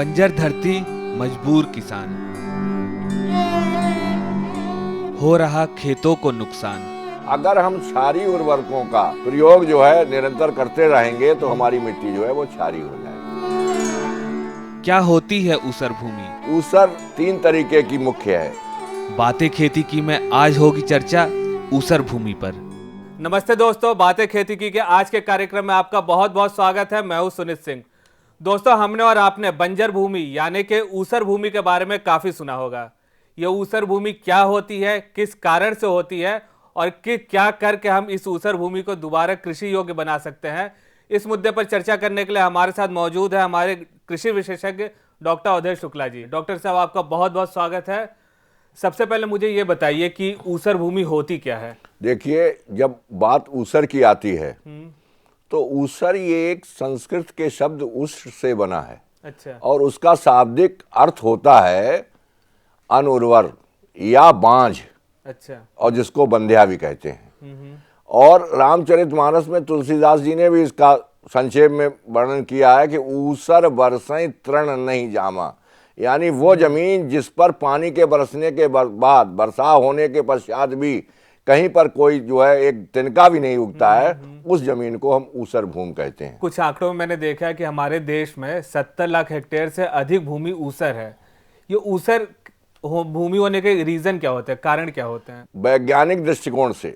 बंजर धरती, मजबूर किसान, हो रहा खेतों को नुकसान। अगर हम क्षारीय उर्वरकों का प्रयोग जो है निरंतर करते रहेंगे तो हमारी मिट्टी जो है वो क्षारीय हो जाएगी। क्या होती है ऊसर भूमि? ऊसर 3 तरीके की मुख्य है। बातें खेती की में आज होगी चर्चा ऊसर भूमि पर। नमस्ते दोस्तों, बातें खेती की के आज के कार्यक्रम में आपका बहुत बहुत स्वागत है। मैं हूं सुनीत सिंह। दोस्तों, हमने और आपने बंजर भूमि यानी कि ऊसर भूमि के बारे में काफी सुना होगा। ये ऊसर भूमि क्या होती है, किस कारण से होती है और क्या करके हम इस ऊसर भूमि को दोबारा कृषि योग्य बना सकते हैं, इस मुद्दे पर चर्चा करने के लिए हमारे साथ मौजूद है हमारे कृषि विशेषज्ञ डॉक्टर अवधेश शुक्ला जी। डॉक्टर साहब, आपका बहुत बहुत स्वागत है। सबसे पहले मुझे ये बताइए कि ऊसर भूमि होती क्या है? देखिए, जब बात ऊसर की आती है तो ऊसर ये एक संस्कृत के शब्द उस्र से बना है। अच्छा। और उसका शाब्दिक अर्थ होता है अनुर्वर या बांझ। अच्छा। और जिसको बंध्या भी कहते हैं। और रामचरितमानस में तुलसीदास जी ने भी इसका संक्षेप में वर्णन किया है कि ऊसर बरसई तृण नहीं जामा, यानी वो जमीन जिस पर पानी के बरसने के बाद वर्षा होने के पश्चात भी कहीं पर कोई जो है एक तिनका भी नहीं उगता है, उस जमीन को हम ऊसर भूमि कहते हैं। कुछ आंकड़ों में मैंने देखा है कि हमारे देश में 70 लाख हेक्टेयर से अधिक भूमि ऊसर है। ये ऊसर भूमि होने के रीजन क्या होते हैं, कारण क्या होते हैं? वैज्ञानिक दृष्टिकोण से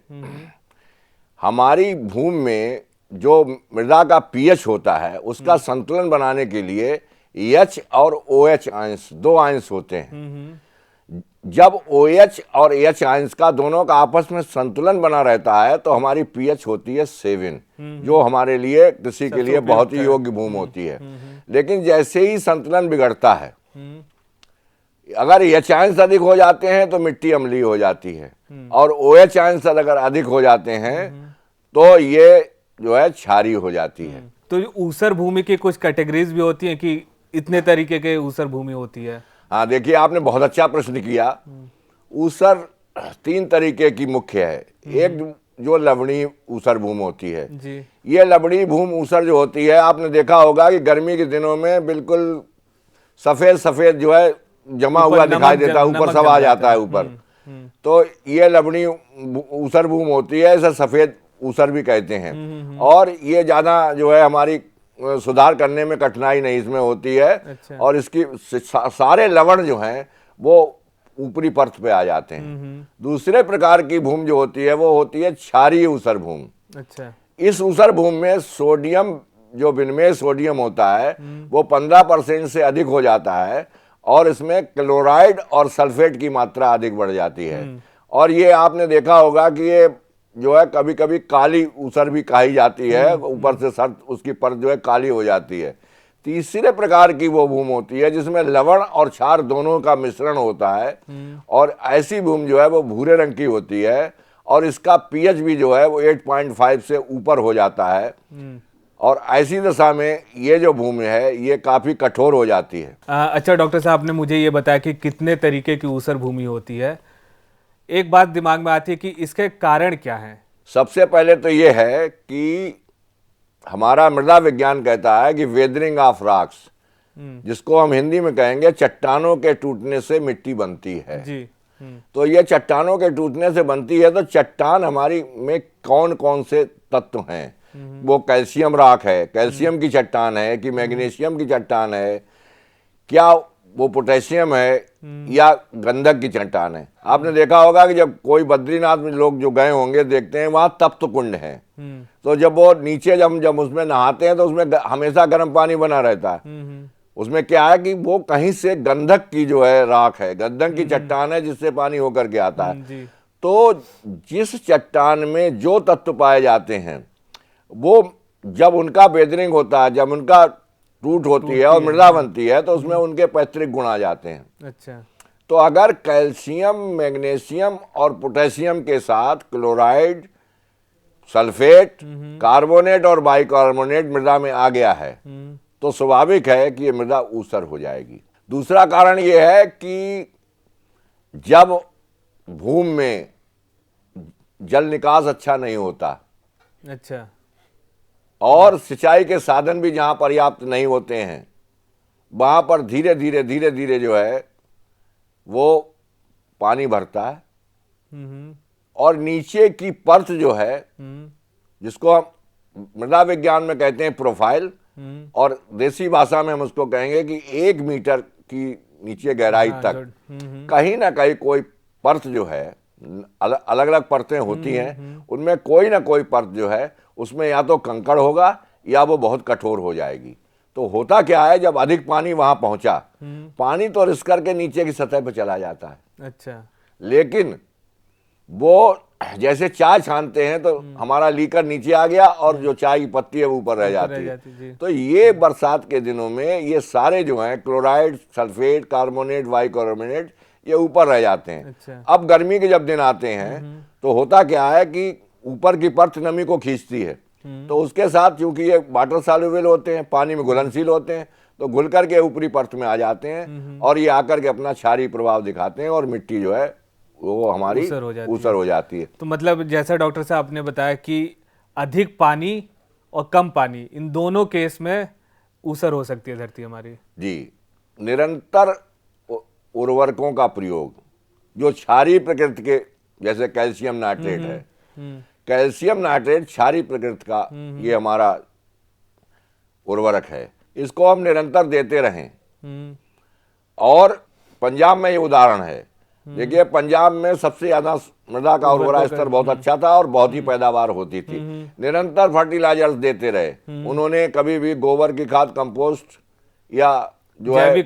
हमारी भूमि में जो मृदा का पीएच होता है उसका संतुलन बनाने के लिए एच और ओएच अंश, 2 अंश होते हैं। जब OH और H अंश का दोनों का आपस में संतुलन बना रहता है तो हमारी पीएच होती है 7, जो हमारे लिए कृषि के लिए बहुत ही योग्य भूमि होती है। लेकिन जैसे ही संतुलन बिगड़ता है, अगर H अंश अधिक हो जाते हैं तो मिट्टी अम्लीय हो जाती है, और OH अंश अगर अधिक हो जाते हैं तो ये जो है क्षारीय हो जाती है। तो ऊसर भूमि की कुछ कैटेगरीज भी होती हैं कि इतने तरीके के ऊसर भूमि होती है? हाँ, देखिए, आपने बहुत अच्छा प्रश्न किया। ऊसर 3 तरीके की मुख्य है। एक जो लवणीय ऊसर भूमि होती है जी। ये लवणीय भूमि ऊसर जो होती है, आपने देखा होगा कि गर्मी के दिनों में बिल्कुल सफेद सफेद जो है जमा हुआ दिखाई देता है, ऊपर सब आ जाता है ऊपर। तो ये लवणीय ऊसर भूमि होती है, इसे सफेद ऊसर भी कहते हैं। और ये ज्यादा जो है हमारी सुधार करने में कठिनाई नहीं इसमें होती है। अच्छा। और इसकी सारे लवण जो हैं वो ऊपरी परत पे आ जाते हैं। दूसरे प्रकार की भूमि जो होती है वो होती है क्षारीय ऊसर भूमि। अच्छा। इस ऊसर भूमि में सोडियम, जो विनिमय सोडियम होता है वो 15% से अधिक हो जाता है, और इसमें क्लोराइड और सल्फेट की मात्रा अधिक बढ़ जाती है। और ये आपने देखा होगा कि ये जो है कभी कभी काली ऊसर भी कही जाती है, ऊपर से सर उसकी परत जो है काली हो जाती है। तीसरे प्रकार की वो भूमि होती है जिसमें लवण और क्षार दोनों का मिश्रण होता है, और ऐसी भूमि जो है वो भूरे रंग की होती है, और इसका पीएच भी जो है वो 8.5 से ऊपर हो जाता है। और ऐसी दशा में ये जो भूमि है ये काफी कठोर हो जाती है। अच्छा डॉक्टर साहब, आपने मुझे ये बताया कि कितने तरीके की ऊसर भूमि होती है। एक बात दिमाग में आती है कि इसके कारण क्या है? सबसे पहले तो ये है कि हमारा मृदा विज्ञान कहता है कि वेदरिंग ऑफ रॉक्स, जिसको हम हिंदी में कहेंगे चट्टानों के टूटने से मिट्टी बनती है। जी। तो ये चट्टानों के टूटने से बनती है, तो चट्टान हमारी में कौन कौन से तत्व हैं? वो कैल्शियम रॉक है, कैल्शियम की चट्टान है कि मैग्नीशियम की चट्टान है, क्या वो पोटेशियम है या गंधक की चट्टान है? आपने देखा होगा कि जब कोई बद्रीनाथ में लोग जो गए होंगे देखते हैं वहां तप्त कुंड है, तो जब वो नीचे जब उसमें नहाते हैं तो उसमें हमेशा गर्म पानी बना रहता है। उसमें क्या है कि वो कहीं से गंधक की जो है राख है, गंधक की चट्टान है जिससे पानी होकर के आता है। तो जिस चट्टान में जो तत्व पाए जाते हैं वो जब उनका बेदरिंग होता है, जब उनका टूट होती है और मृदा बनती है, तो उसमें उनके पैतृक गुण आ जाते हैं। अच्छा। तो अगर कैल्शियम, मैग्नीशियम और पोटेशियम के साथ क्लोराइड, सल्फेट, कार्बोनेट और बाइकार्बोनेट मृदा में आ गया है तो स्वाभाविक है कि ये मृदा ऊसर हो जाएगी। दूसरा कारण ये है कि जब भूमि में जल निकास अच्छा नहीं होता, अच्छा, और सिंचाई के साधन भी जहां पर्याप्त नहीं होते हैं, वहाँ पर धीरे धीरे जो है वो पानी भरता है और नीचे की परत जो है जिसको हम मृदा विज्ञान में कहते हैं प्रोफाइल और देसी भाषा में हम उसको कहेंगे कि 1 मीटर की नीचे गहराई तक कहीं ना कहीं कोई परत जो है, अलग अलग परतें होती हैं, उनमें कोई ना कोई परत जो है उसमें या तो कंकड़ होगा या वो बहुत कठोर हो जाएगी। तो होता क्या है, जब अधिक पानी वहां पहुंचा, पानी तो रिस करके नीचे की सतह पर चला जाता है। अच्छा। लेकिन वो जैसे चाय छानते हैं तो हमारा लीकर नीचे आ गया और जो चाय की पत्ती है वो ऊपर रह जाती है। तो ये बरसात के दिनों में ये सारे जो हैं क्लोराइड, सल्फेट, कार्बोनेट, बाइकार्बोनेट, ये ऊपर रह जाते हैं। अच्छा। अब गर्मी के जब दिन आते हैं तो होता क्या है कि ऊपर की परत नमी को खींचती है, तो उसके साथ चूंकि ये वाटर सॉल्युबल होते हैं, पानी में घुलनशील होते हैं, तो घुल करके ऊपरी परत में आ जाते हैं और ये आकर के अपना क्षारीय प्रभाव दिखाते हैं और मिट्टी जो है वो हमारी ऊसर हो जाती है। तो मतलब जैसा डॉक्टर साहब आपने बताया कि अधिक पानी और कम पानी, इन दोनों केस में ऊसर हो सकती है धरती हमारी। जी, निरंतर उर्वरकों का प्रयोग जो क्षारीय प्रकृति के, जैसे कैल्शियम नाइट्रेट है, कैल्शियम नाइट्रेट क्षारीय प्रकृति का ये हमारा उर्वरक है, इसको हम निरंतर देते रहें। और पंजाब में ये उदाहरण है, देखिए पंजाब में सबसे ज्यादा मृदा का उर्वरा स्तर बहुत अच्छा था और बहुत ही पैदावार होती थी। निरंतर फर्टिलाइजर्स देते रहे उन्होंने, कभी भी गोबर की खाद, कंपोस्ट या जो है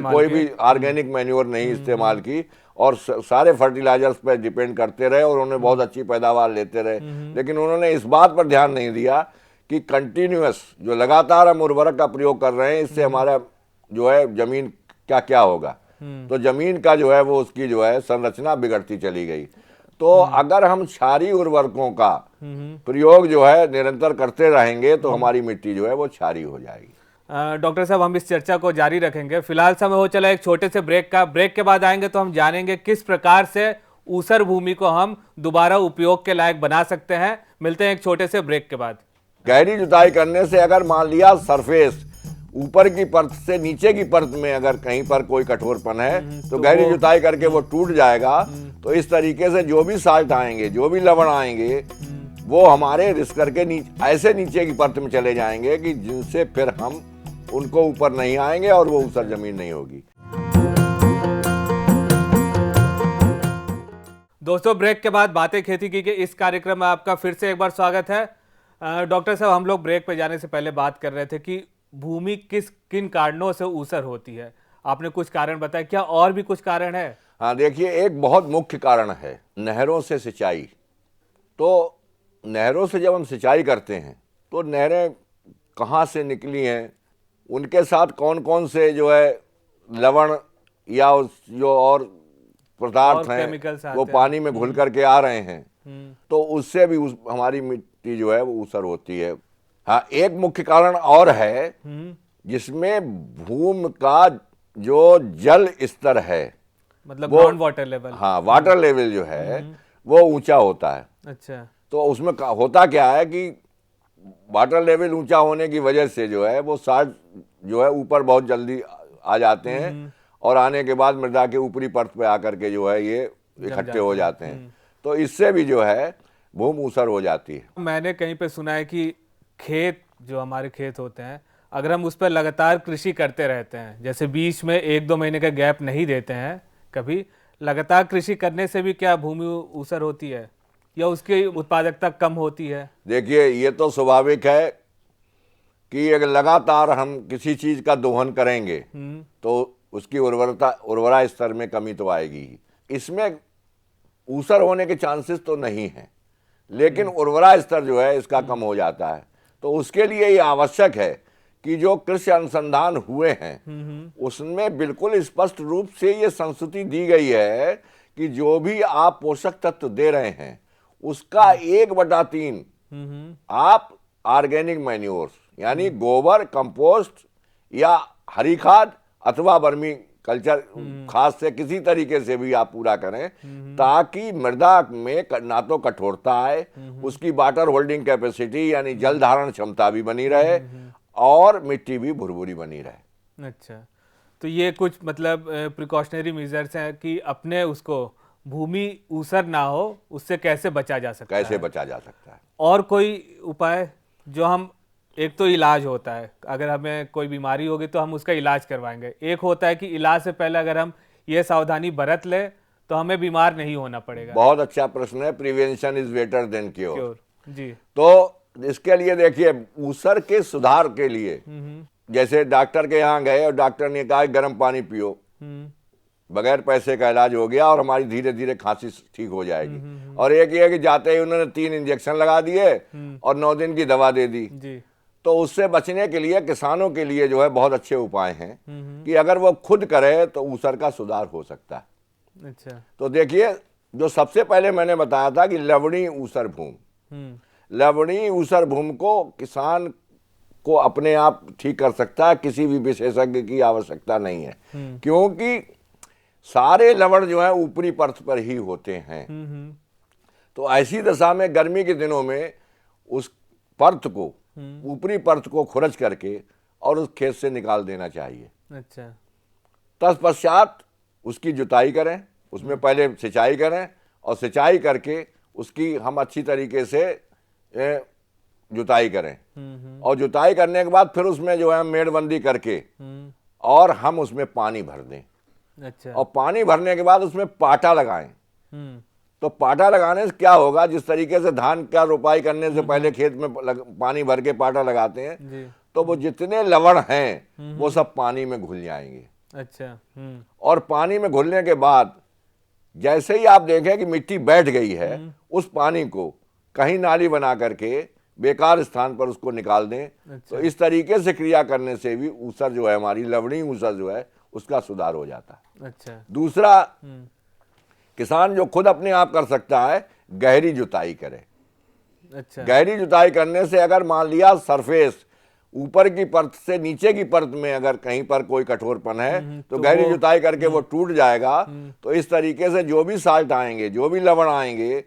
कोई भी ऑर्गेनिक मैन्योर नहीं इस्तेमाल की और सारे फर्टिलाइजर्स पर डिपेंड करते रहे और उन्होंने बहुत अच्छी पैदावार लेते रहे। लेकिन उन्होंने इस बात पर ध्यान नहीं दिया कि कंटिन्यूअस जो लगातार हम उर्वरक का प्रयोग कर रहे हैं, इससे हमारा जो है जमीन क्या क्या होगा। तो जमीन का जो है वो उसकी जो है संरचना बिगड़ती चली गई। तो अगर हम क्षारीय उर्वरकों का प्रयोग जो है निरंतर करते रहेंगे तो हमारी मिट्टी जो है वो क्षारीय हो जाएगी। डॉक्टर साहब, हम इस चर्चा को जारी रखेंगे। फिलहाल समय हो चला एक छोटे से ब्रेक का। ब्रेक के बाद आएंगे तो हम जानेंगे किस प्रकार से ऊसर भूमि को हम दोबारा उपयोग के लायक बना सकते हैं। मिलते हैं एक छोटे से ब्रेक के बाद। गहरी जुताई करने से अगर मान लिया सरफेस ऊपर की परत से नीचे की परत में अगर कहीं पर कोई कठोरपन है तो गहरी जुताई करके वो टूट जाएगा। तो इस तरीके से जो भी साल्ट आएंगे, जो भी लवण आएंगे, वो हमारे रिस करके ऐसे नीचे की परत में चले जाएंगे कि जिनसे फिर हम उनको ऊपर नहीं आएंगे और वो ऊसर जमीन नहीं होगी। दोस्तों, ब्रेक के बाद बातें खेती की के इस कार्यक्रम में आपका फिर से एक बार स्वागत है। डॉक्टर साहब, हम लोग ब्रेक पे जाने से पहले बात कर रहे थे कि भूमि किन कारणों से ऊसर होती है। आपने कुछ कारण बताया, क्या और भी कुछ कारण है? हाँ, देखिए, एक बहुत मुख्य कारण है नहरों से सिंचाई। तो नहरों से जब हम सिंचाई करते हैं तो नहरें कहाँ से निकली हैं, उनके साथ कौन कौन से जो है लवण या जो और पदार्थ हैं वो पानी में घुल करके आ रहे हैं, तो उससे भी हमारी मिट्टी जो है वो ऊसर होती है। हाँ, एक मुख्य कारण और है जिसमें भूमि का जो जल स्तर है, मतलब ग्राउंड वाटर लेवल, हाँ, वाटर लेवल जो है वो ऊंचा होता है। अच्छा। तो उसमें होता क्या है कि वाटर लेवल ऊंचा होने की वजह से जो है वो साल्ट जो है ऊपर बहुत जल्दी आ जाते हैं और आने के बाद मृदा के ऊपरी परत पे आकर के जो है ये इकट्ठे हो जाते हैं। तो इससे भी जो है भूमि ऊसर हो जाती है। मैंने कहीं पे सुना है कि खेत, जो हमारे खेत होते हैं, अगर हम उस पर लगातार कृषि करते रहते हैं, जैसे बीच में 1-2 महीने का गैप नहीं देते हैं कभी, लगातार कृषि करने से भी क्या भूमि ऊसर होती है या उसकी उत्पादकता कम होती है? देखिए, ये तो स्वाभाविक है कि अगर लगातार हम किसी चीज का दोहन करेंगे तो उसकी उर्वरा स्तर में कमी तो आएगी ही। इसमें ऊसर होने के चांसेस तो नहीं है, लेकिन उर्वरा स्तर जो है इसका कम हो जाता है। तो उसके लिए ये आवश्यक है कि जो कृषि अनुसंधान हुए हैं उसमें बिल्कुल स्पष्ट रूप से ये संस्तुति दी गई है कि जो भी आप पोषक तत्व दे रहे हैं उसका 1/3 आप ऑर्गेनिक मैन्योर्स यानी गोबर, कंपोस्ट या हरी खाद अथवा वर्मी कल्चर खाद से किसी तरीके से भी आप पूरा करें, ताकि मृदा में ना तो कठोरता आए, उसकी वाटर होल्डिंग कैपेसिटी यानी जल धारण क्षमता भी बनी रहे और मिट्टी भी भुरभुरी बनी रहे। अच्छा, तो ये कुछ मतलब प्रिकॉशनरी मेजर्स हैं कि अपने उसको भूमि ऊसर ना हो, उससे कैसे बचा जा सकता कैसे है। बचा जा सकता है। और कोई उपाय जो हम, एक तो इलाज होता है, अगर हमें कोई बीमारी होगी तो हम उसका इलाज करवाएंगे। एक होता है कि इलाज से पहले अगर हम ये सावधानी बरत ले तो हमें बीमार नहीं होना पड़ेगा। बहुत अच्छा प्रश्न है। Prevention is better than cure. Cure, जी। तो इसके लिए देखिए, ऊसर के सुधार के लिए जैसे डॉक्टर के यहाँ गए और डॉक्टर ने कहा गर्म पानी पियो, बगैर पैसे का इलाज हो गया और हमारी धीरे धीरे खांसी ठीक हो जाएगी। और एक ये है कि जाते ही उन्होंने 3 इंजेक्शन लगा दिए और 9 दिन की दवा दे दी। जी। तो उससे बचने के लिए किसानों के लिए जो है बहुत अच्छे उपाय हैं कि अगर वो खुद करे तो ऊसर का सुधार हो सकता है। अच्छा। तो देखिए, जो सबसे पहले मैंने बताया था कि लवणी ऊसर भूमि, लवणी ऊसर भूमि को किसान को अपने आप ठीक कर सकता है, किसी भी विशेषज्ञ की आवश्यकता नहीं है। क्योंकि सारे लवण जो है ऊपरी परत पर ही होते हैं। तो ऐसी दशा में गर्मी के दिनों में उस परत को, ऊपरी परत को खुरच करके और उस खेत से निकाल देना चाहिए। अच्छा। तत्पश्चात उसकी जुताई करें, उसमें पहले सिंचाई करें और सिंचाई करके उसकी हम अच्छी तरीके से जुताई करें। और जुताई करने के बाद फिर उसमें जो है मेड़बंदी करके और हम उसमें पानी भर दें। अच्छा। और पानी भरने के बाद उसमें पाटा लगाएं। तो पाटा लगाने से क्या होगा, जिस तरीके से धान का रोपाई करने से पहले खेत में पानी भर के पाटा लगाते हैं, तो वो जितने लवण हैं वो सब पानी में घुल जाएंगे। अच्छा। और पानी में घुलने के बाद जैसे ही आप देखें कि मिट्टी बैठ गई है, उस पानी को कहीं नाली बना करके बेकार स्थान पर उसको निकाल दें। अच्छा। तो इस तरीके से क्रिया करने से भी ऊसर जो है, हमारी लवणी ऊसर जो है, उसका सुधार हो जाता है। अच्छा। दूसरा, किसान जो खुद अपने आप कर सकता है, गहरी जुताई करे। अच्छा। गहरी जुताई करने से अगर मान लिया सरफेस ऊपर की परत से नीचे की परत में अगर कहीं पर कोई कठोरपन है तो गहरी जुताई करके वो टूट जाएगा। तो इस तरीके से जो भी साल्ट आएंगे, जो भी लवण आएंगे,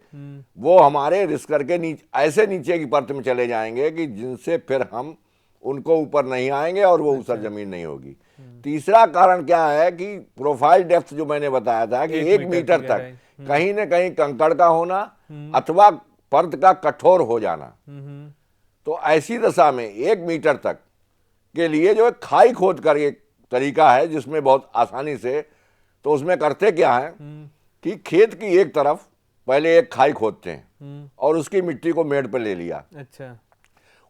वो हमारे रिस करके ऐसे नीचे की परत में चले जाएंगे कि जिनसे फिर हम उनको ऊपर नहीं आएंगे और वो ऊसर जमीन नहीं होगी। तीसरा कारण क्या है कि प्रोफाइल डेप्थ जो मैंने बताया था कि 1 मीटर तक कहीं न कहीं कंकड़ का होना अथवा परत का कठोर हो जाना। तो ऐसी दशा में 1 मीटर तक के लिए जो है खाई खोद कर एक तरीका है जिसमें बहुत आसानी से, तो उसमें करते क्या है कि खेत की एक तरफ पहले एक खाई खोदते हैं और उसकी मिट्टी को मेड़ पर ले लिया। अच्छा।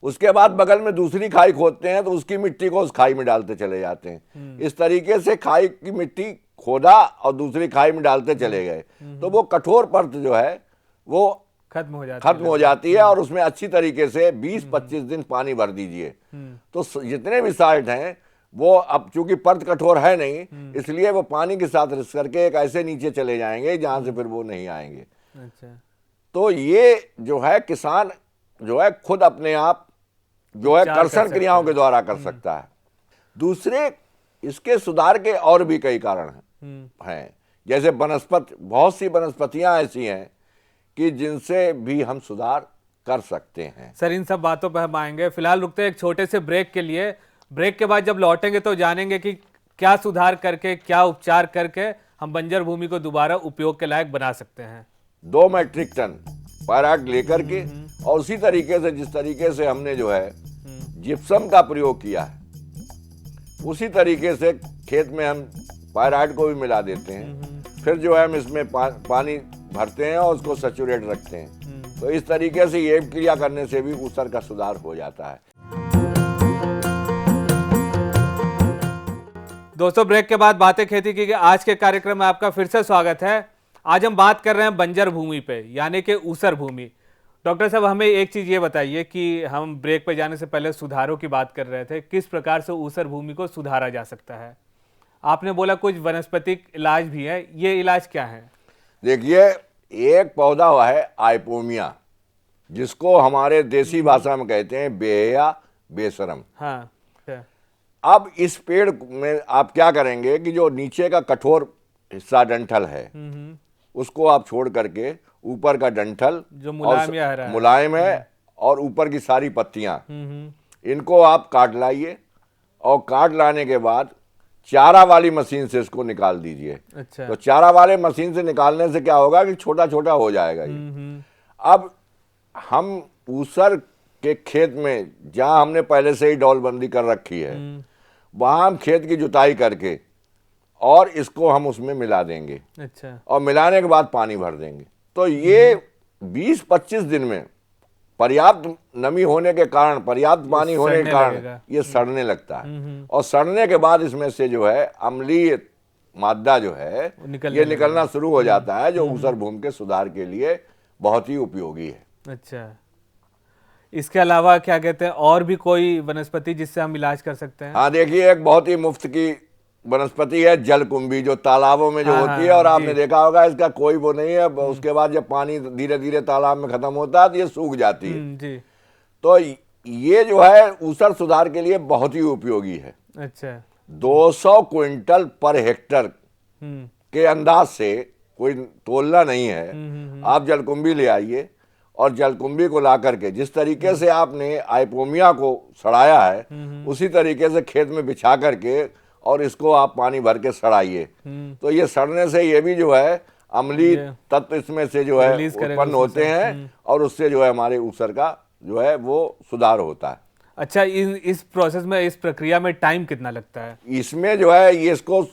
उसके बाद बगल में दूसरी खाई खोदते हैं तो उसकी मिट्टी को उस खाई में डालते चले जाते हैं। इस तरीके से खाई की मिट्टी खोदा और दूसरी खाई में डालते चले गए, तो वो कठोर परत जो है वो खत्म हो जाती है और उसमें अच्छी तरीके से 20-25 दिन पानी भर दीजिए। तो जितने भी साल्ट हैं वो, अब चूंकि परत कठोर है नहीं, इसलिए वो पानी के साथ रिस करके एक ऐसे नीचे चले जाएंगे जहां से फिर वो नहीं आएंगे। अच्छा। तो ये जो है किसान जो है खुद अपने आप जो है कर्षण क्रियाओं के द्वारा कर सकता है। दूसरे, इसके सुधार के और भी कई कारण हैं। जैसे वनस्पति, बहुत सी वनस्पतियां ऐसी हैं कि जिनसे भी हम सुधार कर सकते हैं। सर, इन सब बातों पर हम आएंगे। फिलहाल रुकते हैं एक छोटे से ब्रेक के लिए। ब्रेक के बाद जब लौटेंगे तो जानेंगे कि क्या सुधार करके, क्या उपचार करके हम बंजर भूमि को दोबारा उपयोग के लायक बना सकते हैं। 2 मीट्रिक टन पायराट लेकर के और उसी तरीके से जिस तरीके से हमने जो है जिप्सम का प्रयोग किया है, उसी तरीके से खेत में हम पायराट को भी मिला देते हैं। फिर जो है हम इसमें पानी भरते हैं और उसको सैचुरेट रखते हैं। तो इस तरीके से ये क्रिया करने से भी ऊसर का सुधार हो जाता है। दोस्तों, ब्रेक के बाद बातें खेती की आज के कार्यक्रम में आपका फिर से स्वागत है। आज हम बात कर रहे हैं बंजर भूमि पे, यानी कि ऊसर भूमि। डॉक्टर साहब, हमें एक चीज ये बताइए कि हम ब्रेक पे जाने से पहले सुधारों की बात कर रहे थे, किस प्रकार से ऊसर भूमि को सुधारा जा सकता है। आपने बोला कुछ वनस्पतिक इलाज भी है, ये इलाज क्या है? देखिए, एक पौधा हुआ है आइपोमिया, जिसको हमारे देसी भाषा में कहते हैं बेहया बेशरम। हाँ। अब इस पेड़ में आप क्या करेंगे कि जो नीचे का कठोर हिस्सा डंठल है उसको आप छोड़ करके ऊपर का डंठल जो मुलायम है और ऊपर की सारी पत्तियां, इनको आप काट लाइए और काट लाने के बाद चारा वाली मशीन से इसको निकाल दीजिए। अच्छा। तो चारा वाले मशीन से निकालने से क्या होगा कि छोटा छोटा हो जाएगा ये। अब हम ऊसर के खेत में जहां हमने पहले से ही डौलबंदी कर रखी है, वहां हम खेत की जुताई करके और इसको हम उसमें मिला देंगे। अच्छा। और मिलाने के बाद पानी भर देंगे। तो ये 20-25 दिन में पर्याप्त नमी होने के कारण, पर्याप्त पानी होने के सड़ने कारण लगेगा। ये सड़ने लगता है। और सड़ने के बाद इसमें से जो है अम्लीय मादा जो है ये निकलना शुरू हो जाता है, जो ऊसर भूमि के सुधार के लिए बहुत ही उपयोगी है। अच्छा, इसके अलावा क्या कहते हैं, और भी कोई वनस्पति जिससे हम इलाज कर सकते हैं? हाँ, देखिए एक बहुत ही मुफ्त की वनस्पति है जलकुंभी, जो तालाबों में जो होती है। और आपने देखा होगा इसका कोई वो नहीं है, उसके बाद जब पानी धीरे धीरे तालाब में खत्म होता है तो ये सूख जाती है। जी। तो ये जो है ऊसर सुधार के लिए बहुत ही उपयोगी है। अच्छा। 200 क्विंटल पर हेक्टर के अंदाज से, कोई तोलना नहीं है। आप जलकुंभी ले आइए और जलकुंभी को ला करके जिस तरीके से आपने आइपोमिया को सड़ाया है, उसी तरीके से खेत में बिछा करके और इसको आप पानी भर के सड़ाइए। तो ये सड़ने से ये भी जो है अम्लीय तत्व इसमें से जो है उत्पन्न होते हैं और उससे जो है हमारे ऊसर का जो है वो सुधार होता है। अच्छा, इस प्रोसेस में, इस प्रक्रिया में टाइम कितना लगता है? इसमें जो है ये इसको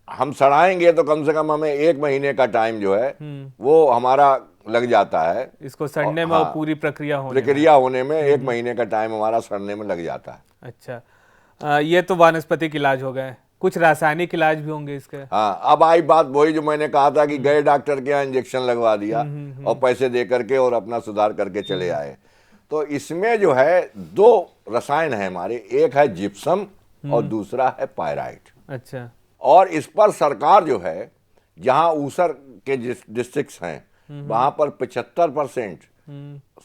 हम सड़ाएंगे तो कम से कम हमें 1 महीने का टाइम जो है वो हमारा लग जाता है। इसको सड़ने में और पूरी प्रक्रिया होने में 1 महीने का टाइम हमारा सड़ने में लग जाता है। अच्छा, ये तो वानस्पतिक इलाज हो गए। कुछ रासायनिक इलाज भी होंगे इसके? हाँ, अब आई बात वही जो मैंने कहा था कि गए डॉक्टर के यहाँ इंजेक्शन लगवा दिया और पैसे दे करके और अपना सुधार करके चले आए। तो इसमें जो है 2 रसायन है हमारे, एक है जिप्सम और दूसरा है पायराइट। अच्छा। और इस पर सरकार जो है, जहां ऊसर के डिस्ट्रिक्ट्स हैं वहां पर 75%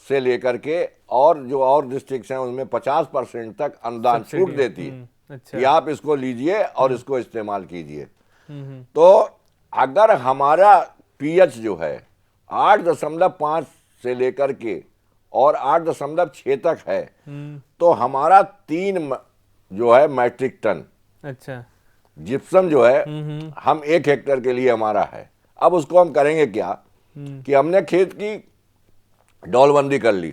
से लेकर के और जो और डिस्ट्रिक्ट्स हैं उनमें 50% तक अनुदान छूट देती है। अच्छा। कि आप इसको लीजिए और इसको इस्तेमाल कीजिए। तो अगर हमारा पीएच जो है 8.5 से लेकर के और 8.6 तक है, तो हमारा 3 जो है मैट्रिक टन अच्छा जिप्सम जो है हम 1 हेक्टेयर के लिए हमारा है। अब उसको हम करेंगे क्या कि हमने खेत की डौलबंदी कर ली।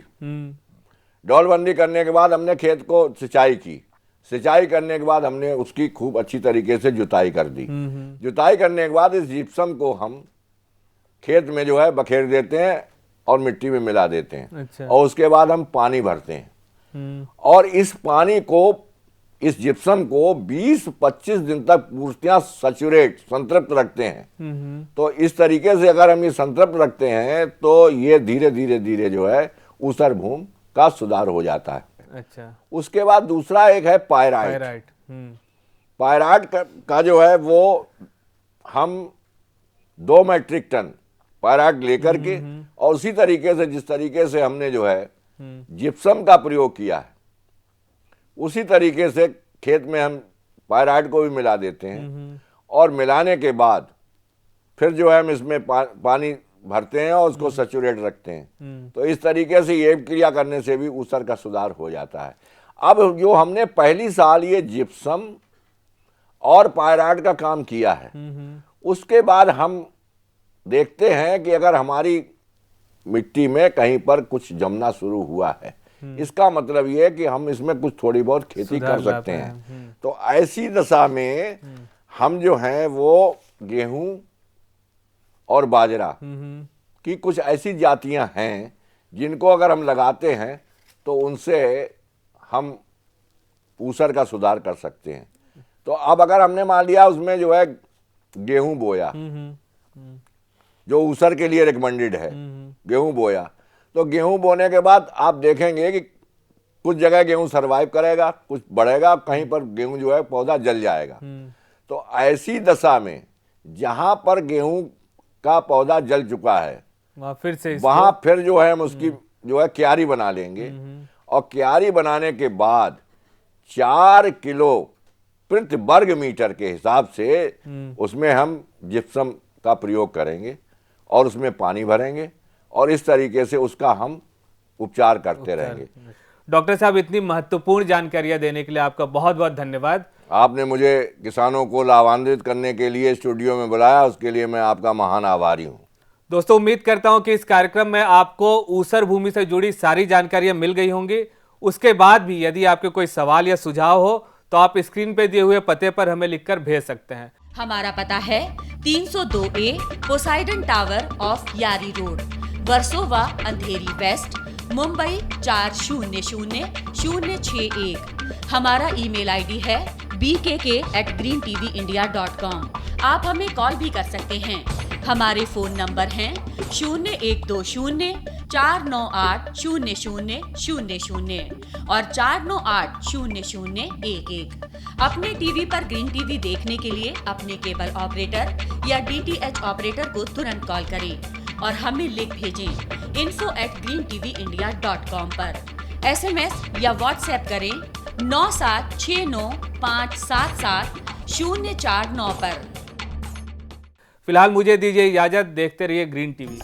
डौलबंदी करने के बाद हमने खेत को सिंचाई की। सिंचाई करने के बाद हमने उसकी खूब अच्छी तरीके से जुताई कर दी। जुताई करने के बाद इस जिप्सम को हम खेत में जो है बखेर देते हैं और मिट्टी में मिला देते हैं। अच्छा। और उसके बाद हम पानी भरते हैं और इस पानी को, इस जिप्सम को 20-25 दिन तक पूर्णतः सैचुरेट, संतृप्त रखते हैं। तो इस तरीके से अगर हम ये संतृप्त रखते हैं तो ये धीरे धीरे धीरे जो है ऊसर भूमि का सुधार हो जाता है। अच्छा। उसके बाद दूसरा एक है पायराइट। पायराइट का जो है वो हम 2 मैट्रिक टन पायराइट लेकर के और उसी तरीके से जिस तरीके से हमने जो है जिप्सम का प्रयोग किया है, उसी तरीके से खेत में हम पायराइट को भी मिला देते हैं। और मिलाने के बाद फिर जो है हम इसमें पानी भरते हैं और उसको सैचुरेट रखते हैं। तो इस तरीके से ये क्रिया करने से भी ऊसर का सुधार हो जाता है। अब जो हमने पहली साल ये जिप्सम और पायराइट का काम किया है, उसके बाद हम देखते हैं कि अगर हमारी मिट्टी में कहीं पर कुछ जमना शुरू हुआ है, इसका मतलब ये है कि हम इसमें कुछ थोड़ी बहुत खेती कर सकते हैं। तो ऐसी दशा में हम जो हैं वो गेहूं और बाजरा की कुछ ऐसी जातियां हैं जिनको अगर हम लगाते हैं तो उनसे हम ऊसर का सुधार कर सकते हैं। तो अब अगर हमने मान लिया उसमें जो है गेहूं बोया, जो ऊसर के लिए रिकमेंडेड है, गेहूं बोया, तो गेहूं बोने के बाद आप देखेंगे कि कुछ जगह गेहूं सरवाइव करेगा, कुछ बढ़ेगा, कहीं पर गेहूं जो है पौधा जल जाएगा। तो ऐसी दशा में जहां पर गेहूं का पौधा जल चुका है वहां फिर जो है हम उसकी जो है क्यारी बना लेंगे। और क्यारी बनाने के बाद 4 किलो प्रति वर्ग मीटर के हिसाब से उसमें हम जिप्सम का प्रयोग करेंगे और उसमें पानी भरेंगे और इस तरीके से उसका हम उपचार करते रहेंगे। डॉक्टर साहब, इतनी महत्वपूर्ण जानकारियां देने के लिए आपका बहुत बहुत धन्यवाद। आपने मुझे किसानों को लाभान्वित करने के लिए स्टूडियो में बुलाया, उसके लिए मैं आपका महान आभारी हूँ। दोस्तों उम्मीद करता हूं कि इस कार्यक्रम में आपको ऊसर भूमि से जुड़ी सारी जानकारियां मिल गई होंगी। उसके बाद भी यदि आपके कोई सवाल या सुझाव हो तो आप स्क्रीन पे दिए हुए पते पर हमें लिखकर भेज सकते हैं। हमारा पता है 302A पोसाइडन टावर ऑफ यारी रोड, वर्सोवा, अंधेरी वेस्ट, मुंबई 400061। हमारा ईमेल आईडी है bkk@greentvindia.com। आप हमें कॉल भी कर सकते हैं। हमारे फोन नंबर हैं 0120-498-0000 और 498-0011। अपने टीवी पर ग्रीन टीवी देखने के लिए अपने केबल ऑपरेटर या DTH ऑपरेटर को तुरंत कॉल करें और हमें लिंक भेजें info@greentvindia.com पर। SMS या व्हाट्सएप करें 9769577049 पर। फिलहाल मुझे दीजिए इजाजत, देखते रहिए ग्रीन टीवी।